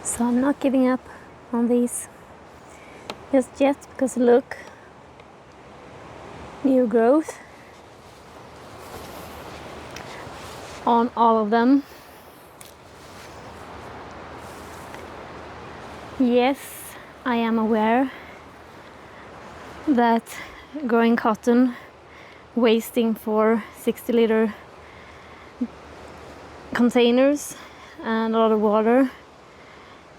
So I'm not giving up on these just yet, because look, new growth on all of them. Yes, I am aware that growing cotton, wasting for 60-liter containers and a lot of water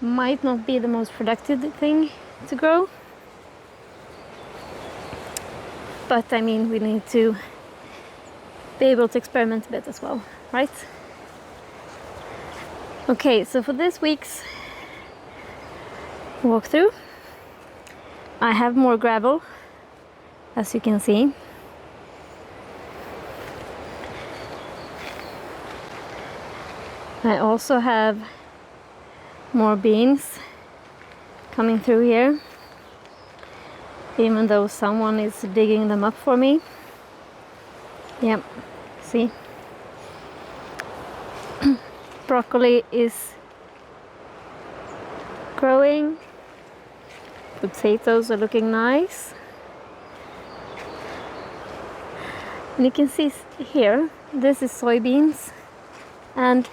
might not be the most productive thing to grow. But I mean, we need to be able to experiment a bit as well, right? Okay, so for this week's walkthrough, I have more gravel, as you can see. I also have more beans coming through here, even though someone is digging them up for me. Yep, see? Broccoli is growing. Potatoes are looking nice. And you can see here, this is soybeans, and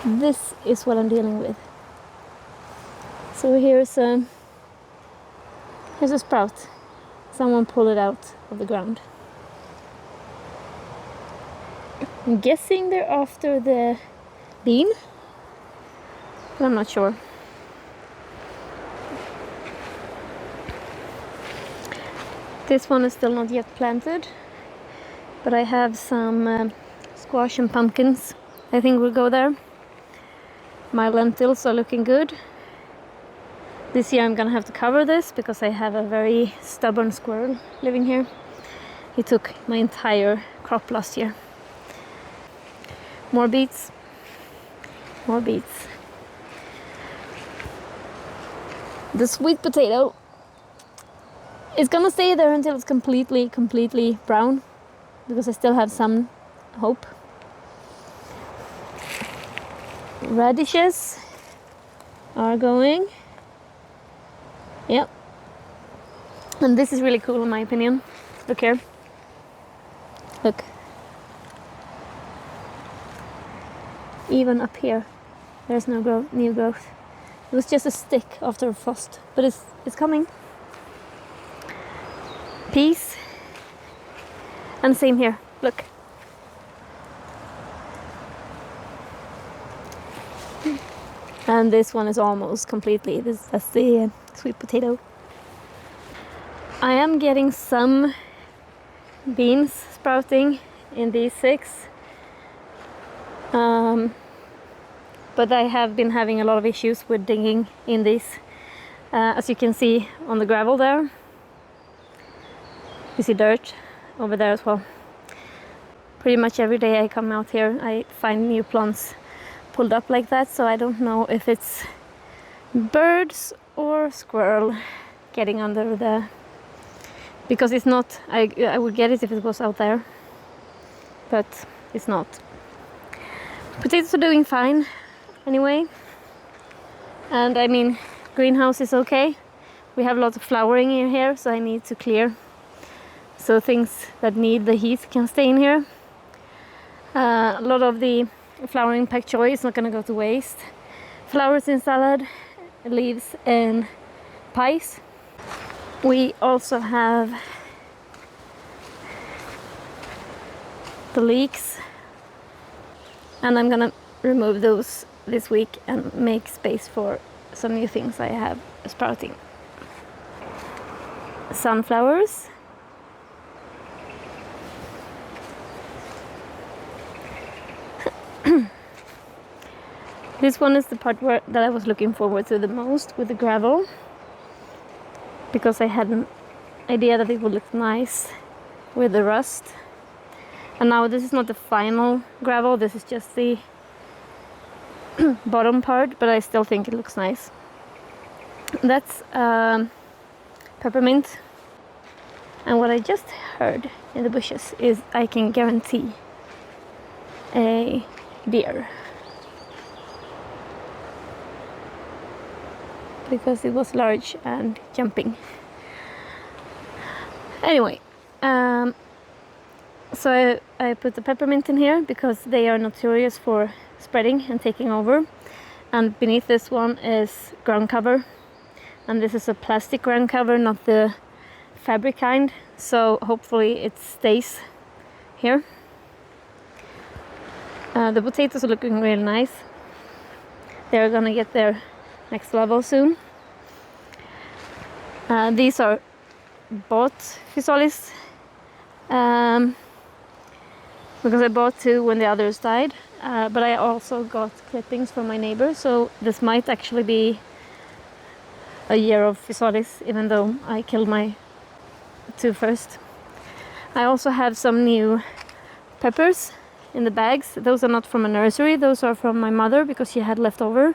this is what I'm dealing with. So here's a sprout. Someone pulled it out of the ground. I'm guessing they're after the bean, but I'm not sure. This one is still not yet planted, but I have some squash and pumpkins. I think we'll go there. My lentils are looking good. This year I'm gonna have to cover this because I have a very stubborn squirrel living here. He took my entire crop last year. More beets. More beets. The sweet potato is gonna stay there until it's completely brown, because I still have some hope. Radishes are going. Yep. And this is really cool in my opinion. Look here. Look. Even up here, there's no new growth. It was just a stick after a frost, but it's coming. Peas. And same here. Look. And this one is almost completely. That's the sweet potato. I am getting some beans sprouting in these 6. But I have been having a lot of issues with digging in these. As you can see on the gravel there. You see dirt over there as well. Pretty much every day I come out here, I find new plants pulled up like that, so I don't know if it's birds or squirrel getting under the, because it's not, I would get it if it was out there, but it's not. Potatoes are doing fine anyway, and I mean, greenhouse is okay. We have lots of flowering in here, so I need to clear so things that need the heat can stay in here. A lot of the flowering pak choi is not going to go to waste. Flowers in salad, leaves in pies. We also have the leeks, and I'm gonna remove those this week and make space for some new things I have sprouting. Sunflowers. This one is the part that I was looking forward to the most with the gravel, because I had an idea that it would look nice with the rust. And now this is not the final gravel, this is just the bottom part, but I still think it looks nice. That's peppermint. And what I just heard in the bushes is I can guarantee a deer. because it was large and jumping. Anyway, so I put the peppermint in here because they are notorious for spreading and taking over. And beneath this one is ground cover, and this is a plastic ground cover, not the fabric kind, so hopefully it stays here. The potatoes are looking really nice. They're gonna get their next level soon. These are bought physalis because I bought 2 when the others died, but I also got clippings from my neighbor, so this might actually be a year of physalis, even though I killed my 2 first. I also have some new peppers in the bags. Those are not from a nursery, those are from my mother because she had leftover,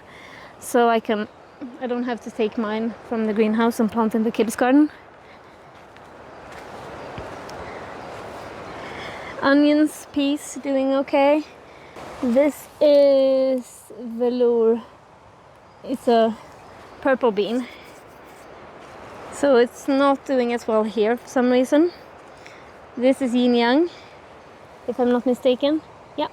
so I don't have to take mine from the greenhouse and plant in the kids' garden. Onions, peas, doing okay. This is velour. It's a purple bean, so it's not doing as well here for some reason. This is yin yang, if I'm not mistaken. Yeah.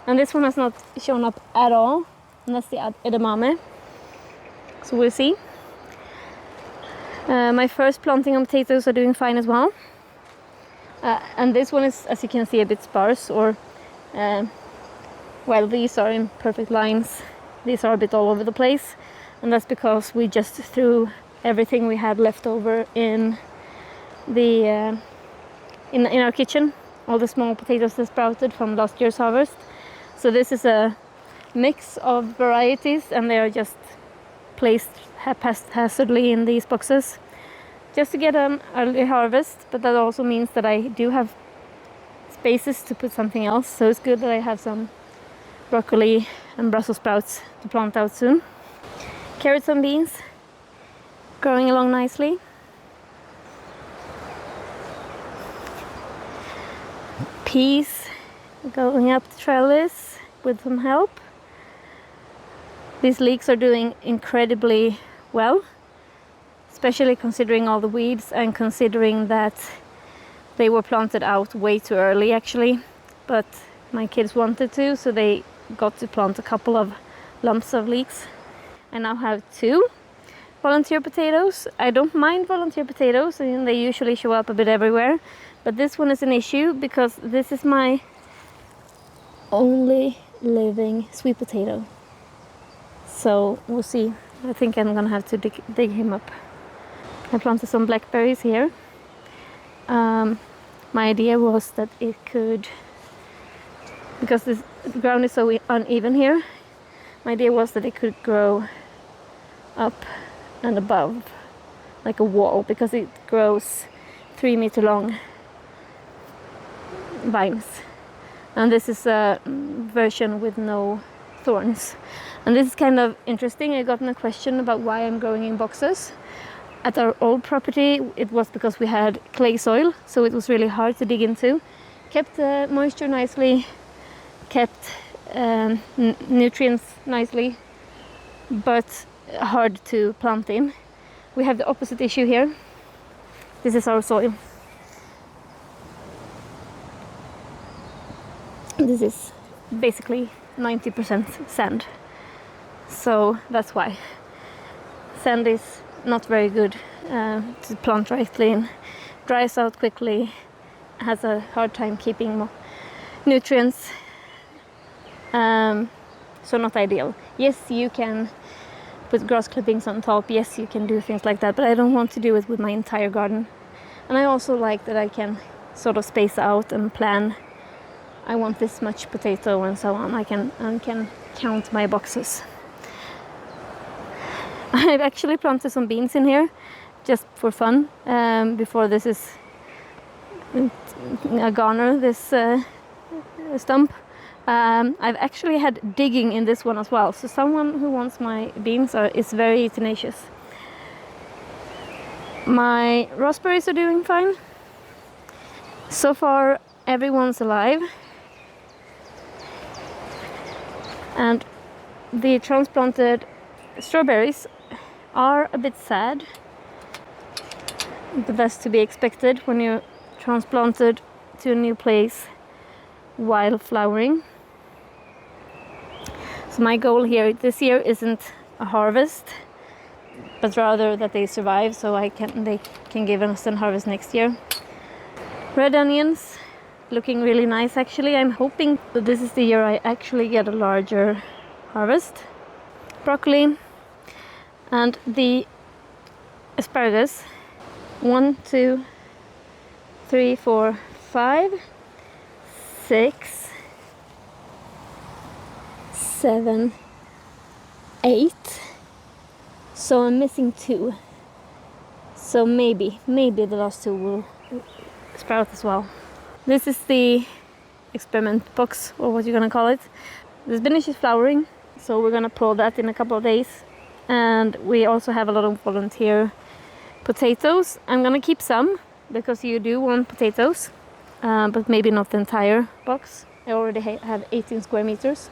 And this one has not shown up at all, and that's the edamame, so we'll see. My first planting of potatoes are doing fine as well. And this one is, as you can see, a bit sparse, or well, these are in perfect lines. These are a bit all over the place, and that's because we just threw everything we had left over in the in our kitchen, all the small potatoes that sprouted from last year's harvest. So this is a mix of varieties, and they are just placed haphazardly in these boxes just to get an early harvest, but that also means that I do have spaces to put something else, so it's good that I have some broccoli and Brussels sprouts to plant out soon. Carrots and beans growing along nicely. Peas going up the trellis with some help. These leeks are doing incredibly well, especially considering all the weeds and considering that they were planted out way too early actually, but my kids wanted to, so they got to plant a couple of lumps of leeks. I now have 2 volunteer potatoes. I don't mind volunteer potatoes, I mean, they usually show up a bit everywhere, but this one is an issue because this is my only living sweet potato. So we'll see. I think I'm gonna have to dig him up. I planted some blackberries here. My idea was that it could, because the ground is so uneven here, my idea was that it could grow up and above like a wall, because it grows 3 meter long vines, and this is a version with no thorns. And this is kind of interesting. I got a question about why I'm growing in boxes. At our old property, it was because we had clay soil, so it was really hard to dig into. Kept moisture nicely, kept nutrients nicely, but hard to plant in. We have the opposite issue here. This is our soil. This is basically 90% sand, so that's why. Sand is not very good to plant rightly in, dries out quickly, has a hard time keeping nutrients, so not ideal. Yes, you can put grass clippings on top, yes, you can do things like that, but I don't want to do it with my entire garden. And I also like that I can sort of space out and plan. I want this much potato and so on. I can count my boxes. I've actually planted some beans in here just for fun, before this is a goner, this stump. I've actually had digging in this one as well, so someone who wants my beans is very tenacious. My raspberries are doing fine. So far everyone's alive, and the transplanted strawberries are a bit sad, but that's to be expected when you're transplanted to a new place while flowering. So my goal here this year isn't a harvest, but rather that they survive so they can give us a harvest next year. Red onions, looking really nice actually. I'm hoping that this is the year I actually get a larger harvest. Broccoli and the asparagus. 1, 2, 3, 4, 5, 6, 7, 8. So I'm missing 2. So maybe the last 2 will sprout as well. This is the experiment box, or what you're gonna call it. The spinach is flowering, so we're gonna pull that in a couple of days. And we also have a lot of volunteer potatoes. I'm gonna keep some because you do want potatoes, but maybe not the entire box. I already have 18 square meters.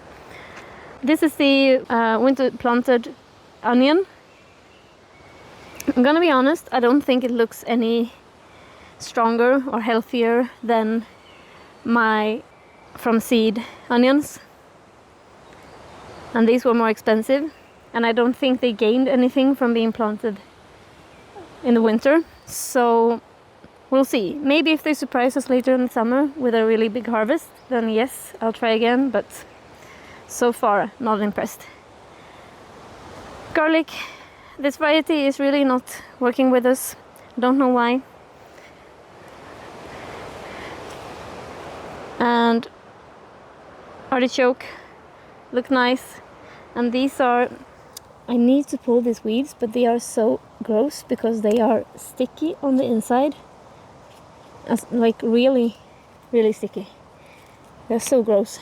This is the winter planted onion. I'm gonna be honest, I don't think it looks any stronger or healthier than my from seed onions, and these were more expensive, and I don't think they gained anything from being planted in the winter. So we'll see. Maybe if they surprise us later in the summer with a really big harvest, then yes, I'll try again, but so far not impressed. Garlic, this variety is really not working with us. Don't know why. And artichoke look nice, and these are, I need to pull these weeds, but they are so gross because they are sticky on the inside. Like really sticky. They're so gross.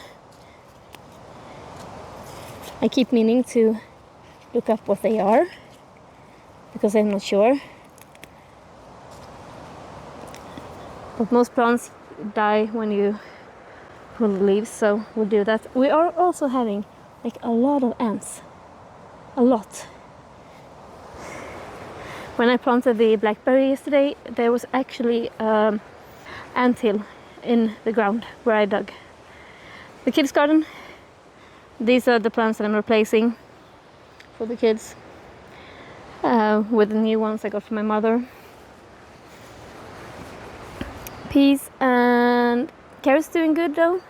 I keep meaning to look up what they are because I'm not sure. But most plants die when you pull the leaves, so we'll do that. We are also having like a lot of ants. A lot. When I planted the blackberry yesterday, there was actually anthill in the ground where I dug. The kids' garden. These are the plants that I'm replacing for the kids with the new ones I got from my mother. Peas and carrots doing good though.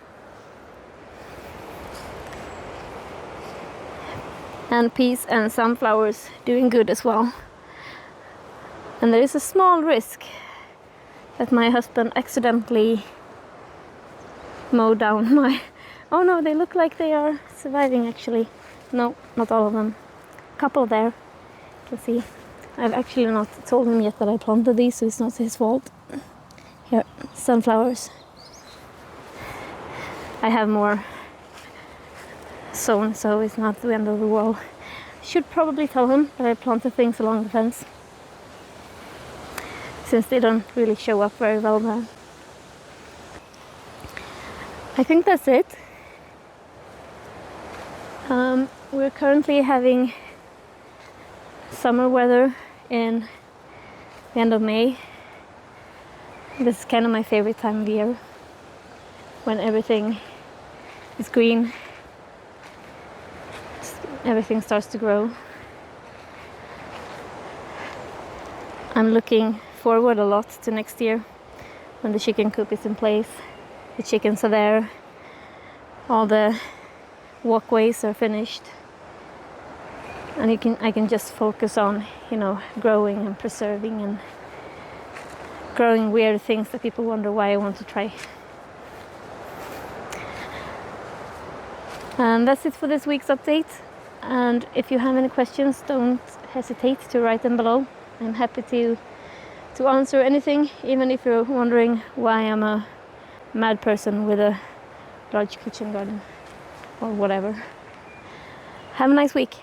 And peas and sunflowers doing good as well. And there is a small risk that my husband accidentally mowed down my... Oh no, they look like they are surviving actually. No, not all of them. A couple there. You can see. I've actually not told him yet that I planted these, so it's not his fault. Here, sunflowers. I have more sown, so it's not the end of the world. Should probably tell him that I planted things along the fence, since they don't really show up very well there. I think that's it. We're currently having summer weather in the end of May. This is kind of my favorite time of year, when everything is green, everything starts to grow. I'm looking forward a lot to next year, when the chicken coop is in place, the chickens are there, all the walkways are finished, and I can just focus on, growing and preserving and growing weird things that people wonder why I want to try. And that's it for this week's update. And if you have any questions, don't hesitate to write them below. I'm happy to answer anything, even if you're wondering why I'm a mad person with a large kitchen garden or whatever. Have a nice week.